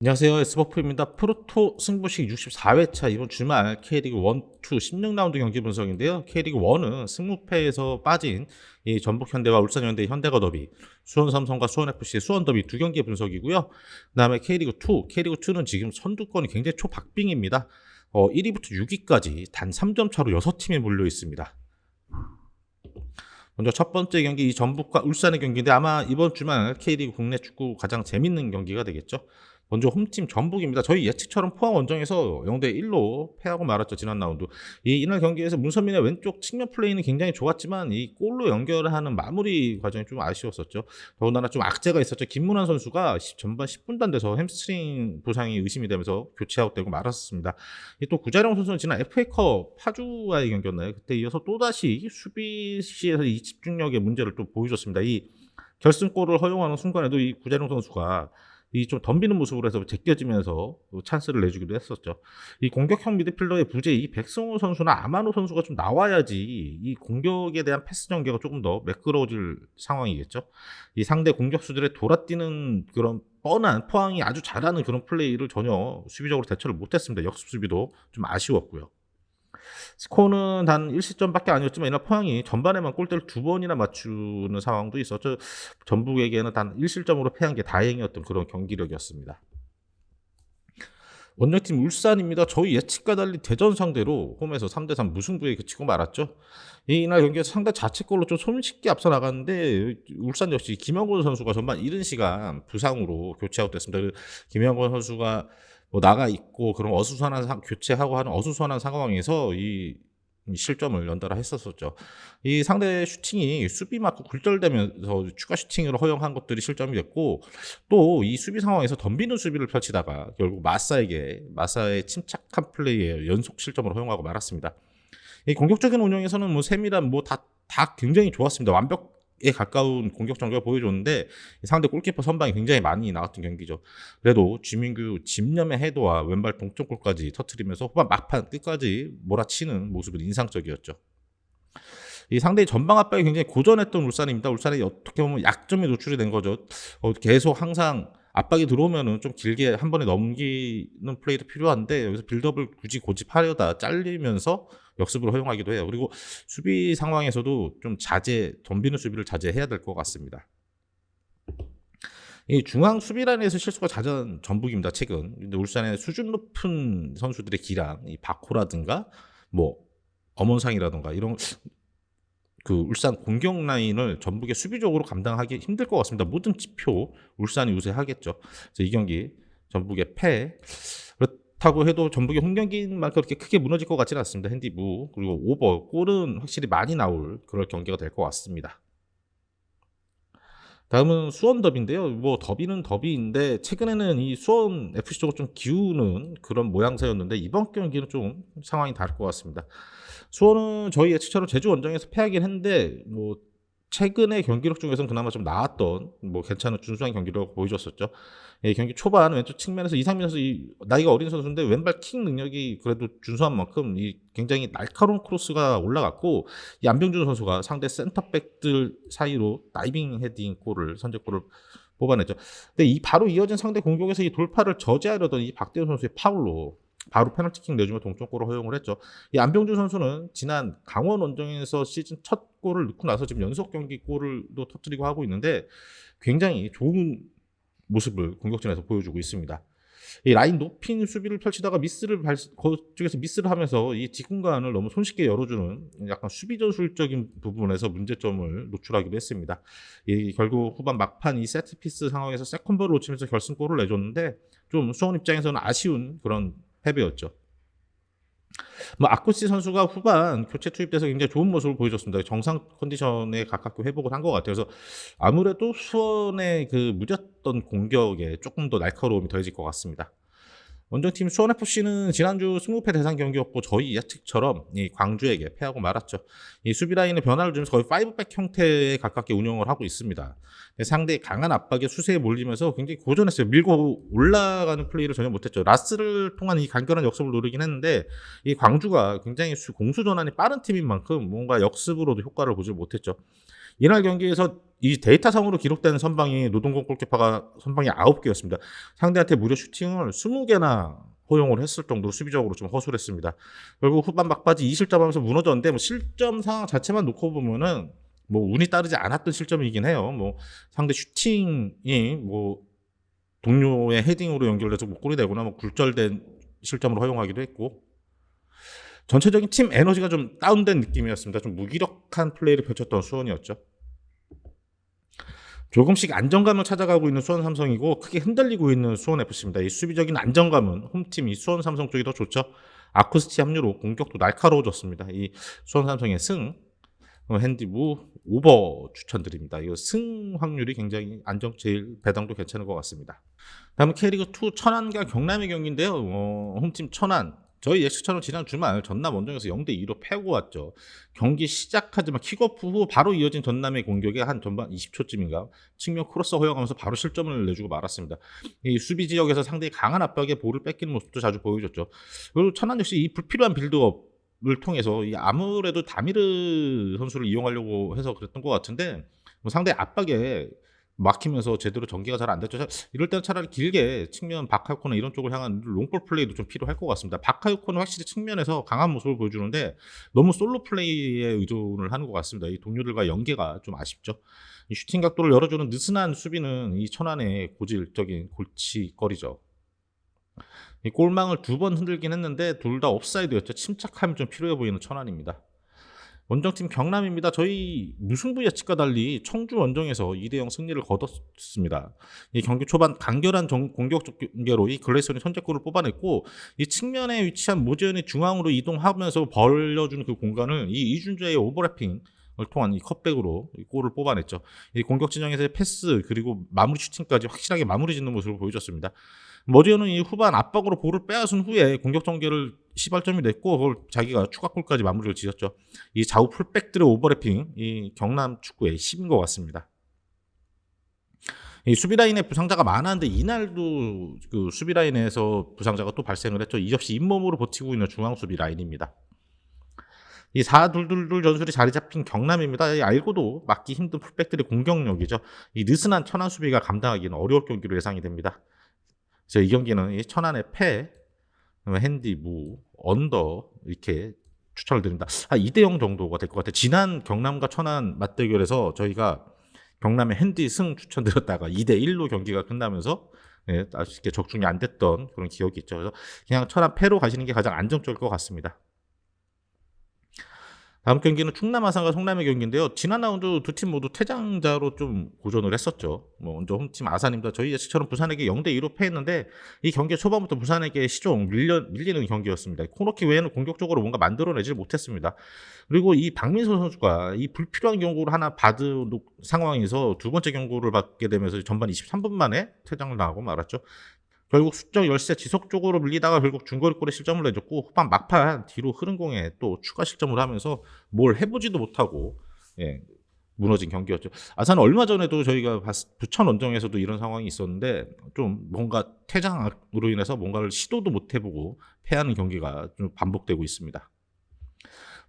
안녕하세요. S버프입니다. 프로토 승부식 64회차 이번 주말 K리그 1, 2 16라운드 경기 분석인데요. K리그 1은 승무패에서 빠진 이 전북현대와 울산현대 현대가 더비, 수원삼성과 수원FC의 수원 더비 두 경기 분석이고요. 그다음에 K리그 2는 지금 선두권이 굉장히 초박빙입니다. 1위부터 6위까지 단 3점 차로 6팀이 몰려 있습니다. 먼저 첫 번째 경기 이 전북과 울산의 경기인데 아마 이번 주말 K리그 국내 축구 가장 재밌는 경기가 되겠죠. 먼저 홈팀 전북입니다. 저희 예측처럼 포항 원정에서 0대1로 패하고 말았죠. 지난 라운드. 이날 경기에서 문선민의 왼쪽 측면 플레이는 굉장히 좋았지만 이 골로 연결하는 마무리 과정이 좀 아쉬웠었죠. 더군다나 좀 악재가 있었죠. 김문환 선수가 전반 10분도 안 돼서 햄스트링 부상이 의심이 되면서 교체 아웃되고 말았습니다. 또 구자룡 선수는 지난 FA컵 파주와의 경기였나요? 그때 이어서 또다시 수비시에서 이 집중력의 문제를 또 보여줬습니다. 이 결승골을 허용하는 순간에도 이 구자룡 선수가 이 좀 덤비는 모습으로 해서 제껴지면서 찬스를 내주기도 했었죠. 이 공격형 미드필더의 부재, 이 백승호 선수나 아마노 선수가 좀 나와야지 이 공격에 대한 패스 전개가 조금 더 매끄러워질 상황이겠죠. 이 상대 공격수들의 돌아뛰는 그런 뻔한 포항이 아주 잘하는 그런 플레이를 전혀 수비적으로 대처를 못했습니다. 역습 수비도 좀 아쉬웠고요. 스코어는 단 1실점밖에 아니었지만 이날 포항이 전반에만 골대를 2번이나 맞추는 상황도 있었죠. 전북에게는 단 1실점으로 패한 게 다행이었던 그런 경기력이었습니다. 원정팀 울산입니다. 저희 예측과 달리 대전 상대로 홈에서 3대3 무승부에 그치고 말았죠. 이날 경기에서 상대 자책골로 좀 손쉽게 앞서 나갔는데 울산 역시 김영권 선수가 전반 이른 시간 부상으로 교체 아웃됐습니다. 김영권 선수가 나가 있고 그런 어수선한 교체하고 하는 어수선한 상황에서 이 실점을 연달아 했었었죠. 이 상대 슈팅이 수비 맞고 굴절되면서 추가 슈팅으로 허용한 것들이 실점이 됐고 또 이 수비 상황에서 덤비는 수비를 펼치다가 결국 마사의 침착한 플레이에 연속 실점을 허용하고 말았습니다. 이 공격적인 운영에서는 세밀한 다 굉장히 좋았습니다. 완벽에 가까운 공격 전개를 보여줬는데 상대 골키퍼 선방이 굉장히 많이 나왔던 경기죠. 그래도 주민규 집념의 헤더와 왼발 동점골까지 터트리면서 후반 막판 끝까지 몰아치는 모습은 인상적이었죠. 이 상대의 전방 압박이 굉장히 고전했던 울산입니다. 울산이 어떻게 보면 약점이 노출이 된 거죠. 계속 항상 압박이 들어오면은 좀 길게 한 번에 넘기는 플레이도 필요한데 여기서 빌드업을 굳이 고집하려다 잘리면서 역습을 허용하기도 해요. 그리고 수비 상황에서도 좀 덤비는 수비를 자제해야 될 것 같습니다. 이 중앙 수비라인에서 실수가 잦은 전북입니다. 최근. 근데 울산의 수준 높은 선수들의 기량, 이 바코라든가 엄원상이라든가 이런 그 울산 공격 라인을 전북의 수비적으로 감당하기 힘들 것 같습니다. 모든 지표 울산이 우세하겠죠. 그래서 이 경기 전북의 패. 그렇다고 해도 전북의 홈 경기인 만큼 그렇게 크게 무너질 것 같지는 않습니다. 핸디부 그리고 오버 골은 확실히 많이 나올 그럴 경기가 될 것 같습니다. 다음은 수원 더비인데요. 더비는 더비인데 최근에는 이 수원 FC 쪽으로 좀 기우는 그런 모양새였는데 이번 경기는 좀 상황이 다를 것 같습니다. 수원은 저희 예측처럼 제주 원정에서 패하긴 했는데 최근의 경기력 중에서는 그나마 좀 나았던 괜찮은 준수한 경기력 보여줬었죠. 경기 초반 왼쪽 측면에서 이상민 선수 나이가 어린 선수인데 왼발 킥 능력이 그래도 준수한 만큼 굉장히 날카로운 크로스가 올라갔고 이 안병준 선수가 상대 센터백들 사이로 다이빙 헤딩 선제골을 뽑아냈죠. 근데 바로 이어진 상대 공격에서 이 돌파를 저지하려던 이 박대훈 선수의 파울로 바로 페널티킥 내주며 동점골을 허용을 했죠. 이 안병준 선수는 지난 강원 원정에서 시즌 첫 골을 넣고 나서 지금 연속 경기 골을도 터뜨리고 하고 있는데 굉장히 좋은 모습을 공격진에서 보여주고 있습니다. 이 라인 높인 수비를 펼치다가 그쪽에서 미스를 하면서 이 뒷공간을 너무 손쉽게 열어주는 약간 수비 전술적인 부분에서 문제점을 노출하기도 했습니다. 결국 후반 막판 이 세트피스 상황에서 세컨볼을 놓치면서 결승골을 내줬는데 좀 수원 입장에서는 아쉬운 그런 패배였죠. 아쿠시 선수가 후반 교체 투입돼서 굉장히 좋은 모습을 보여줬습니다. 정상 컨디션에 가깝게 회복을 한 것 같아요. 그래서 아무래도 수원의 그 무뎠던 공격에 조금 더 날카로움이 더해질 것 같습니다. 원정팀 수원FC는 지난주 승무패 대상 경기였고 저희 예측처럼 이 광주에게 패하고 말았죠. 이 수비 라인의 변화를 주면서 거의 5백 형태에 가깝게 운영을 하고 있습니다. 상대의 강한 압박에 수세에 몰리면서 굉장히 고전했어요. 밀고 올라가는 플레이를 전혀 못했죠. 라스를 통한 이 간결한 역습을 노리긴 했는데 이 광주가 굉장히 공수 전환이 빠른 팀인 만큼 뭔가 역습으로도 효과를 보지 못했죠. 이날 경기에서 이 데이터상으로 기록된 선방이 노동건 골키퍼가 선방이 9개였습니다. 상대한테 무려 슈팅을 20개나 허용을 했을 정도로 수비적으로 좀 허술했습니다. 결국 후반 막바지 2실점하면서 무너졌는데 뭐 실점 상황 자체만 놓고 보면은 뭐 운이 따르지 않았던 실점이긴 해요. 뭐 상대 슈팅이 뭐 동료의 헤딩으로 연결돼서 뭐 골이 되거나 뭐 굴절된 실점으로 허용하기도 했고, 전체적인 팀 에너지가 좀 다운된 느낌이었습니다. 좀 무기력한 플레이를 펼쳤던 수원이었죠. 조금씩 안정감을 찾아가고 있는 수원 삼성이고 크게 흔들리고 있는 수원 FC입니다. 이 수비적인 안정감은 홈팀 이 수원 삼성 쪽이 더 좋죠. 아쿠스티 합류로 공격도 날카로워졌습니다. 이 수원 삼성의 승, 핸디부 오버 추천드립니다. 이거 승 확률이 굉장히 제일 배당도 괜찮은 것 같습니다. 다음은 K리그2 천안과 경남의 경기인데요. 홈팀 천안. 저희 예측처럼 지난 주말 전남 원정에서 0대2로 패고 왔죠. 경기 시작하자마자 킥오프 후 바로 이어진 전남의 공격에 한 전반 20초쯤인가 측면 크로스 허용하면서 바로 실점을 내주고 말았습니다. 이 수비 지역에서 상대의 강한 압박에 볼을 뺏기는 모습도 자주 보여줬죠. 그리고 천안 역시 이 불필요한 빌드업을 통해서 이 아무래도 다미르 선수를 이용하려고 해서 그랬던 것 같은데, 뭐 상대 압박에 막히면서 제대로 전개가 잘 안 됐죠. 이럴 때는 차라리 길게 측면 바카요코나 이런 쪽을 향한 롱볼 플레이도 좀 필요할 것 같습니다. 바카요코는 확실히 측면에서 강한 모습을 보여주는데 너무 솔로 플레이에 의존을 하는 것 같습니다. 이 동료들과 연계가 좀 아쉽죠. 이 슈팅 각도를 열어주는 느슨한 수비는 이 천안의 고질적인 골치거리죠. 이 골망을 2번 흔들긴 했는데 둘 다 옵사이드였죠. 침착함이 좀 필요해 보이는 천안입니다. 원정팀 경남입니다. 저희 무승부 예측과 달리 청주 원정에서 2대0 승리를 거뒀습니다. 이 경기 초반 간결한 공격 전개로 이 글레이슨이 선제골을 뽑아냈고, 이 측면에 위치한 모재현이 중앙으로 이동하면서 벌려준 그 공간을 이 이준주의 오버래핑을 통한 이 컷백으로 이 골을 뽑아냈죠. 이 공격 진영에서의 패스 그리고 마무리 슈팅까지 확실하게 마무리 짓는 모습을 보여줬습니다. 머지현은 이 후반 압박으로 볼을 빼앗은 후에 공격 전개를 시발점이 냈고 그걸 자기가 추가골까지 마무리를 지었죠. 이 좌우 풀백들의 오버래핑, 이 경남 축구의 10인 것 같습니다. 이 수비 라인에 부상자가 많았는데 이날도 그 수비 라인에서 부상자가 또 발생을 했죠. 이없이 잇몸으로 버티고 있는 중앙 수비 라인입니다. 이 4-2-2 전술이 자리 잡힌 경남입니다. 알고도 막기 힘든 풀백들의 공격력이죠. 이 느슨한 천안 수비가 감당하기는 어려울 경기로 예상이 됩니다. 이 경기는 이 천안의 패, 핸디, 언더 이렇게 추천을 드립니다. 2대0 정도가 될 것 같아요. 지난 경남과 천안 맞대결에서 저희가 경남의 핸디 승 추천드렸다가 2대1로 경기가 끝나면서 아쉽게 적중이 안 됐던 그런 기억이 있죠. 그래서 그냥 천안 패로 가시는 게 가장 안정적일 것 같습니다. 다음 경기는 충남 아산과 성남의 경기인데요. 지난 라운드 두 팀 모두 퇴장자로 좀 고전을 했었죠. 먼저 홈팀 아산입니다. 저희 예측처럼 부산에게 0대2로 패했는데 이 경기 초반부터 부산에게 시종 밀리는 경기였습니다. 코너킥 외에는 공격적으로 뭔가 만들어내지 못했습니다. 그리고 이 박민서 선수가 이 불필요한 경고를 하나 받은 상황에서 두 번째 경고를 받게 되면서 전반 23분 만에 퇴장을 당하고 말았죠. 결국 수적 열세 지속적으로 밀리다가 결국 중거리골에 실점을 내줬고, 후반 막판 뒤로 흐른 공에 또 추가 실점을 하면서 뭘 해보지도 못하고 무너진 경기였죠. 아산은 얼마 전에도 저희가 부천 원정에서도 이런 상황이 있었는데 좀 뭔가 퇴장으로 인해서 뭔가를 시도도 못 해보고 패하는 경기가 좀 반복되고 있습니다.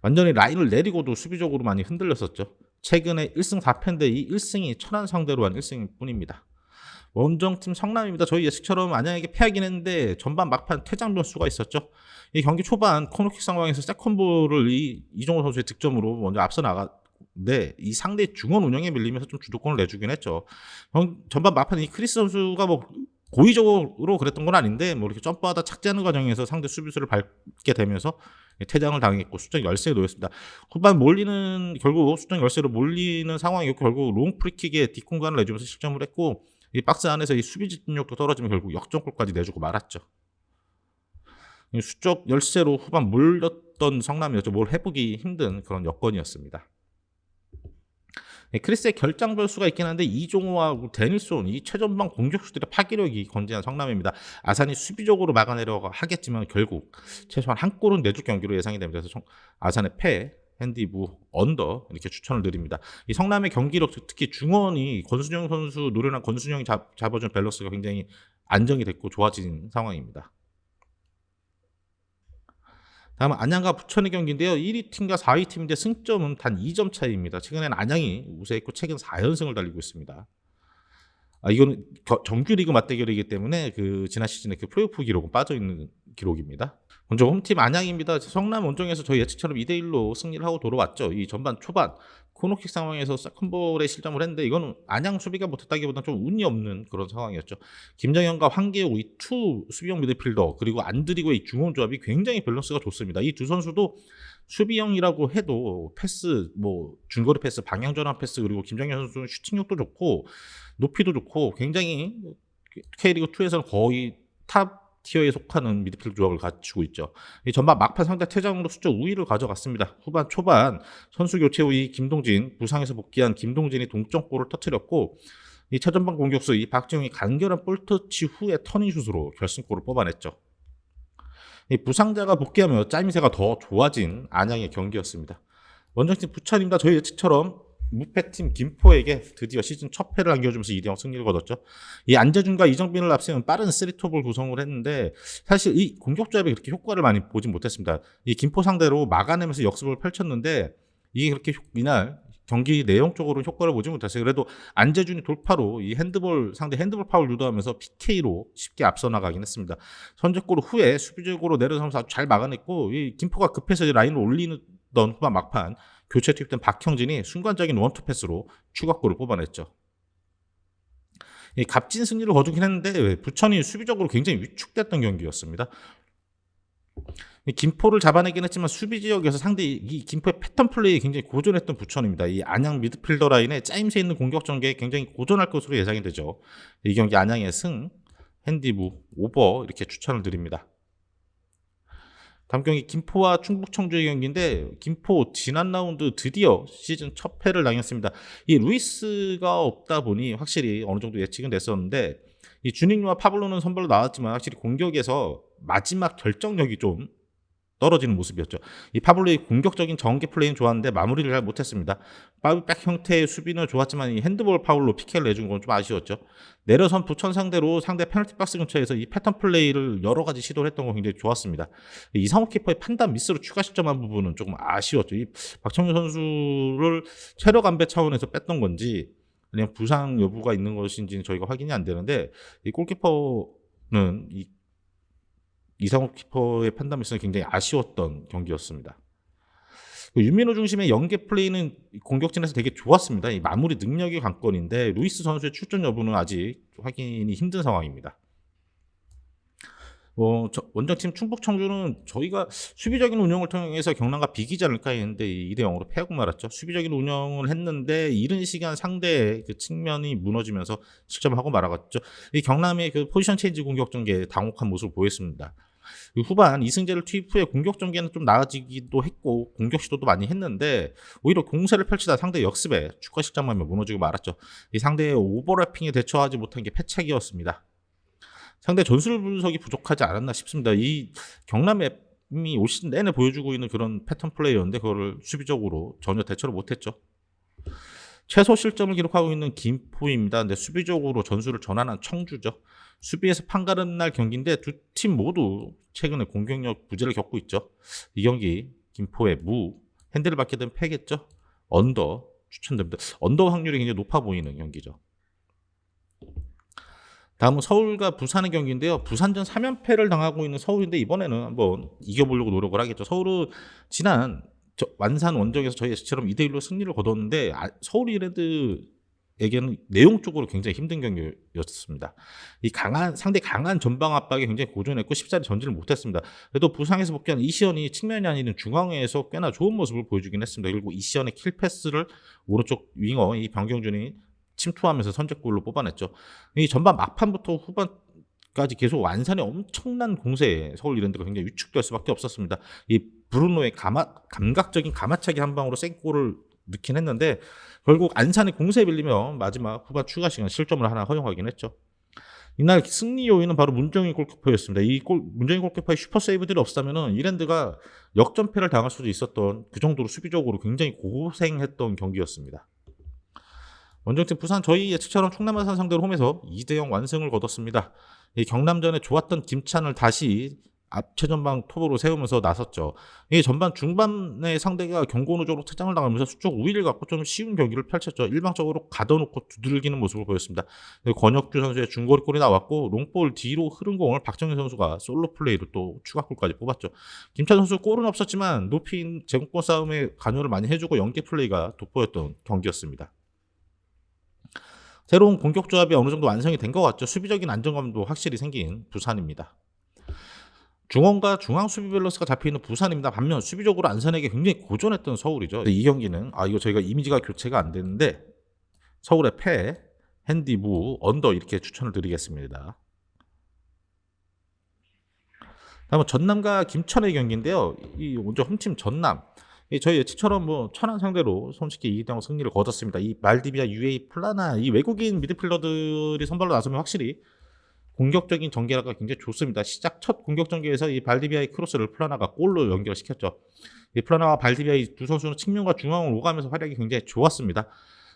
완전히 라인을 내리고도 수비적으로 많이 흔들렸었죠. 최근에 1승 4패인데 이 1승이 천안 상대로 한 1승일 뿐입니다. 원정팀 성남입니다. 저희 예측처럼 만약에 패하긴 했는데 전반 막판 퇴장 변수가 있었죠. 이 경기 초반 코너킥 상황에서 세컨볼을 이종호 선수의 득점으로 먼저 앞서 나갔는데 이 상대 중원 운영에 밀리면서 좀 주도권을 내주긴 했죠. 전반 막판 이 크리스 선수가 뭐 고의적으로 그랬던 건 아닌데 뭐 이렇게 점프하다 착지하는 과정에서 상대 수비수를 밟게 되면서 퇴장을 당했고 수적 열세에 놓였습니다. 후반 결국 수적 열세로 몰리는 상황이었고 결국 롱 프리킥에 뒷공간을 내주면서 실점을 했고, 이 박스 안에서 이 수비 집중력도 떨어지면 결국 역전골까지 내주고 말았죠. 수적 열세로 후반 몰렸던 성남이었죠. 뭘 해보기 힘든 그런 여건이었습니다. 크리스의 결장 변수가 있긴 한데 이종호와 데닐손 이 최전방 공격수들의 파괴력이 건재한 성남입니다. 아산이 수비적으로 막아내려고 하겠지만 결국 최소한 한 골은 내줄 경기로 예상이 됩니다. 그래서 아산의 패, 핸디부, 언더 이렇게 추천을 드립니다. 이 성남의 경기력 특히 중원이 권순영 선수 노련한 권순영이 잡아준 밸런스가 굉장히 안정이 됐고 좋아진 상황입니다. 다음은 안양과 부천의 경기인데요. 1위 팀과 4위 팀인데 승점은 단 2점 차이입니다. 최근에는 안양이 우세했고 최근 4연승을 달리고 있습니다. 이거는 정규리그 맞대결이기 때문에 그 지난 시즌에 그 플레이오프 기록은 빠져 있는 기록입니다. 먼저 홈팀 안양입니다. 성남 원정에서 저희 예측처럼 2대1로 승리를 하고 돌아왔죠. 이 전반 초반 코너킥 상황에서 세컨볼에 실점을 했는데 이거는 안양 수비가 못했다기보다는 좀 운이 없는 그런 상황이었죠. 김정현과 황계호 이 투 수비형 미드필더 그리고 안드리고의 이 중원 조합이 굉장히 밸런스가 좋습니다. 이 두 선수도 수비형이라고 해도 패스, 뭐 중거리 패스, 방향 전환 패스 그리고 김정현 선수는 슈팅력도 좋고 높이도 좋고 굉장히 K리그 2에서는 거의 탑 티어에 속하는 미드필드 조합을 갖추고 있죠. 이 전반 막판 상대 퇴장으로 수적 우위를 가져갔습니다. 후반 초반 선수 교체 후 이 김동진 부상에서 복귀한 김동진이 동점골을 터뜨렸고 이 최전방 공격수 이 박지웅이 간결한 볼터치 후에 터닝슛으로 결승골을 뽑아냈죠. 이 부상자가 복귀하며 짜임새가 더 좋아진 안양의 경기였습니다. 원정팀 부천입니다. 저희 예측처럼 무패팀 김포에게 드디어 시즌 첫 패를 안겨주면서 2대0 승리를 거뒀죠. 이 안재준과 이정빈을 앞세운 빠른 3톱을 구성을 했는데 사실 이 공격 조합이 그렇게 효과를 많이 보진 못했습니다. 이 김포 상대로 막아내면서 역습을 펼쳤는데 이게 그렇게 이날 경기 내용적으로 효과를 보지 못했어요. 그래도 안재준이 돌파로 이 상대 핸드볼 파울 유도하면서 PK로 쉽게 앞서 나가긴 했습니다. 선제골 후에 수비적으로 내려서면서 아주 잘 막아냈고 이 김포가 급해서 라인을 올리던 후반 막판 교체 투입된 박형진이 순간적인 원투 패스로 추가골을 뽑아냈죠. 값진 승리를 거두긴 했는데 부천이 수비적으로 굉장히 위축됐던 경기였습니다. 김포를 잡아내긴 했지만 수비 지역에서 상대 이 김포의 패턴 플레이에 굉장히 고전했던 부천입니다. 이 안양 미드필더 라인에 짜임새 있는 공격 전개에 굉장히 고전할 것으로 예상이 되죠. 이 경기 안양의 승, 핸디무, 오버 이렇게 추천을 드립니다. 다음 경기 김포와 충북 청주의 경기인데 김포 지난 라운드 드디어 시즌 첫 패를 당했습니다. 이 루이스가 없다 보니 확실히 어느 정도 예측은 됐었는데 이 주닝과 파블로는 선발로 나왔지만 확실히 공격에서 마지막 결정력이 좀 떨어지는 모습이었죠. 이 파블로의 공격적인 전개 플레이는 좋았는데 마무리를 잘 못했습니다. 파울백 형태의 수비는 좋았지만 이 핸드볼 파울로 PK를 내준 건 좀 아쉬웠죠. 내려선 부천 상대로 상대 페널티 박스 근처에서 이 패턴 플레이를 여러 가지 시도를 했던 건 굉장히 좋았습니다. 이상호 키퍼의 판단 미스로 추가 실점한 부분은 조금 아쉬웠죠. 이 박청규 선수를 체력 안배 차원에서 뺐던 건지 그냥 부상 여부가 있는 것인지는 저희가 확인이 안 되는데 이 골키퍼는 이상호 키퍼의 판단 미스는 굉장히 아쉬웠던 경기였습니다. 유민호 중심의 연계 플레이는 공격진에서 되게 좋았습니다. 이 마무리 능력이 관건인데 루이스 선수의 출전 여부는 아직 확인이 힘든 상황입니다. 원정팀 충북 청주는 저희가 수비적인 운영을 통해서 경남과 비기지 않을까 했는데 2대0으로 패하고 말았죠. 수비적인 운영을 했는데 이른 시간 상대의 그 측면이 무너지면서 실점하고 말아갔죠. 이 경남의 그 포지션 체인지 공격 전개에 당혹한 모습을 보였습니다. 후반 이승재를 투입 후에 공격 전개는 좀 나아지기도 했고 공격 시도도 많이 했는데 오히려 공세를 펼치다 상대 역습에 추가 실점하며 무너지고 말았죠. 이 상대의 오버래핑에 대처하지 못한 게 패착이었습니다. 상대 전술 분석이 부족하지 않았나 싶습니다. 이 경남이 올 시즌 내내 보여주고 있는 그런 패턴 플레이였는데 그거를 수비적으로 전혀 대처를 못했죠. 최소 실점을 기록하고 있는 김포입니다. 근데 수비적으로 전술을 전환한 청주죠. 수비에서 판가름 날 경기인데 두 팀 모두 최근에 공격력 부재를 겪고 있죠. 이 경기 김포의 핸들을 받게 되면 패겠죠. 언더 추천됩니다. 언더 확률이 굉장히 높아 보이는 경기죠. 다음은 서울과 부산의 경기인데요. 부산전 3연패를 당하고 있는 서울인데 이번에는 한번 이겨보려고 노력을 하겠죠. 서울은 지난 완산 원정에서 저희 예측처럼 2대1로 승리를 거뒀는데 서울 이랜드에게는 내용적으로 굉장히 힘든 경기였습니다. 상대 강한 전방 압박에 굉장히 고전했고 쉽사리 전진을 못했습니다. 그래도 부상에서 복귀한 이시연이 측면이 아닌 중앙에서 꽤나 좋은 모습을 보여주긴 했습니다. 그리고 이시연의 킬패스를 오른쪽 윙어 이 변경준이 침투하면서 선제골로 뽑아냈죠. 이 전반 막판부터 후반까지 계속 완산의 엄청난 공세에 서울 이랜드가 굉장히 위축될 수밖에 없었습니다. 이 브루노의 감각적인 가마차기 한 방으로 생골을 넣긴 했는데 결국 안산의 공세에 빌리며 마지막 후반 추가 시간 실점을 하나 허용하긴 했죠. 이날 승리 요인은 바로 문정인 골키퍼였습니다. 문정인 골키퍼의 슈퍼 세이브들이 없었다면 이랜드가 역전패를 당할 수도 있었던 그 정도로 수비적으로 굉장히 고생했던 경기였습니다. 원정팀 부산 저희 예측처럼 충남 아산 상대로 홈에서 2대0 완승을 거뒀습니다. 이 경남전에 좋았던 김찬을 다시 최전방 톱으로 세우면서 나섰죠. 이 전반 중반에 상대가 경고 누적으로 퇴장을 당하면서 수적 우위를 갖고 좀 쉬운 경기를 펼쳤죠. 일방적으로 가둬놓고 두들기는 모습을 보였습니다. 권혁규 선수의 중거리 골이 나왔고 롱볼 뒤로 흐른 공을 박정희 선수가 솔로 플레이로 또 추가골까지 뽑았죠. 김찬 선수 골은 없었지만 높인 제공권 싸움에 관여를 많이 해주고 연계 플레이가 돋보였던 경기였습니다. 새로운 공격 조합이 어느 정도 완성이 된 것 같죠. 수비적인 안정감도 확실히 생긴 부산입니다. 중원과 중앙 수비 밸런스가 잡혀있는 부산입니다. 반면 수비적으로 안산에게 굉장히 고전했던 서울이죠. 이 경기는 이거 저희가 이미지가 교체가 안 되는데 서울의 패, 핸디, 무, 언더 이렇게 추천을 드리겠습니다. 다음은 전남과 김천의 경기인데요. 이 먼저 홈팀 전남. 저희 예측처럼 뭐 천안 상대로 손쉽게 2대0 승리를 거뒀습니다. 이 말디비아, UA, 플라나 이 외국인 미드필더들이 선발로 나서면 확실히 공격적인 전개가 굉장히 좋습니다. 시작 첫 공격 전개에서 이 발디비아의 크로스를 플라나가 골로 연결시켰죠. 이 플라나와 발디비아의 두 선수는 측면과 중앙을 오가면서 활약이 굉장히 좋았습니다.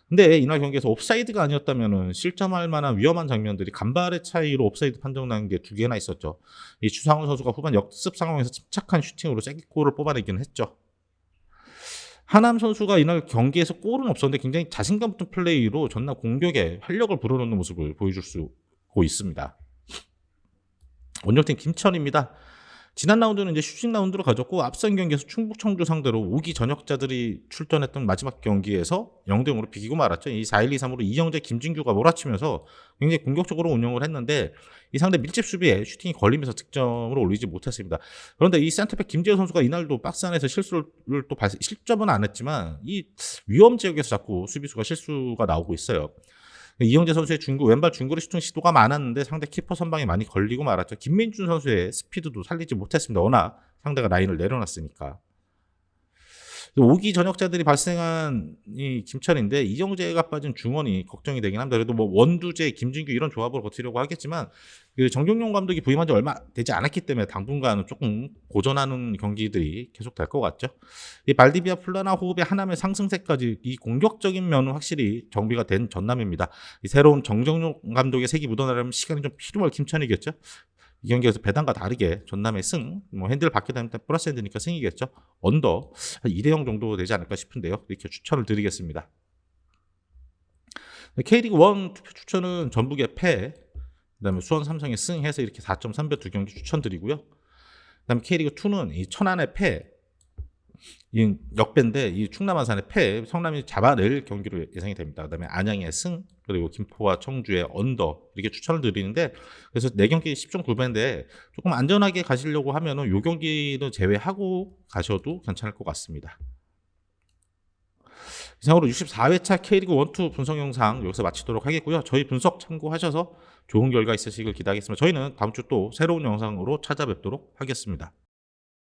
근데 이날 경기에서 옵사이드가 아니었다면 실점할 만한 위험한 장면들이 간발의 차이로 옵사이드 판정난 게 2개나 있었죠. 이 추상훈 선수가 후반 역습 상황에서 침착한 슈팅으로 쐐기골을 뽑아내긴 했죠. 하남 선수가 이날 경기에서 골은 없었는데 굉장히 자신감 붙은 플레이로 전남 공격에 활력을 불어넣는 모습을 보여줄 수 있습니다. 원정팀 김천입니다. 지난 라운드는 이제 슈팅 라운드로 가졌고 앞선 경기에서 충북 청주 상대로 5기 전역자들이 출전했던 마지막 경기에서 0대0으로 비기고 말았죠. 이 4-1-2-3으로 이영재, 김진규가 몰아치면서 굉장히 공격적으로 운영을 했는데 이 상대 밀집 수비에 슈팅이 걸리면서 득점을 올리지 못했습니다. 그런데 이 센터백 김재호 선수가 이날도 박스 안에서 실점은 안 했지만 이 위험 지역에서 자꾸 수비수가 실수가 나오고 있어요. 이영재 선수의 왼발 중거리 슈팅 시도가 많았는데 상대 키퍼 선방에 많이 걸리고 말았죠. 김민준 선수의 스피드도 살리지 못했습니다. 워낙 상대가 라인을 내려놨으니까. 5기 전역자들이 발생한 이 김천인데 이영재가 빠진 중원이 걱정이 되긴 합니다. 그래도 뭐 원두재, 김진규 이런 조합으로 버티려고 하겠지만 그 정경용 감독이 부임한 지 얼마 되지 않았기 때문에 당분간은 조금 고전하는 경기들이 계속 될 것 같죠. 이 발디비아, 플라나 호흡의 하남의 상승세까지 이 공격적인 면은 확실히 정비가 된 전남입니다. 이 새로운 정경용 감독의 색이 묻어나려면 시간이 좀 필요할 김천이겠죠. 이 경기에서 배당과 다르게 전남의 승, 핸들을 받게 되면 플러스 핸드니까 승이겠죠. 언더 한 2대0 정도 되지 않을까 싶은데요. 이렇게 추천을 드리겠습니다. K리그 1 투표 추천은 전북의 패, 그다음에 수원 삼성의 승 해서 이렇게 4.3배 두 경기 추천드리고요. 그다음에 K리그 2는 이 천안의 패, 이 역배인데 이 충남 안산의 패, 성남이 잡아낼 경기로 예상이 됩니다. 그다음에 안양의 승, 그리고 김포와 청주의 언더 이렇게 추천을 드리는데 그래서 4경기 10.9배인데 조금 안전하게 가시려고 하면은 요 경기는 제외하고 가셔도 괜찮을 것 같습니다. 이상으로 64회차 K리그 1, 2 분석 영상 여기서 마치도록 하겠고요. 저희 분석 참고하셔서 좋은 결과 있으시길 기대하겠습니다. 저희는 다음 주 또 새로운 영상으로 찾아뵙도록 하겠습니다.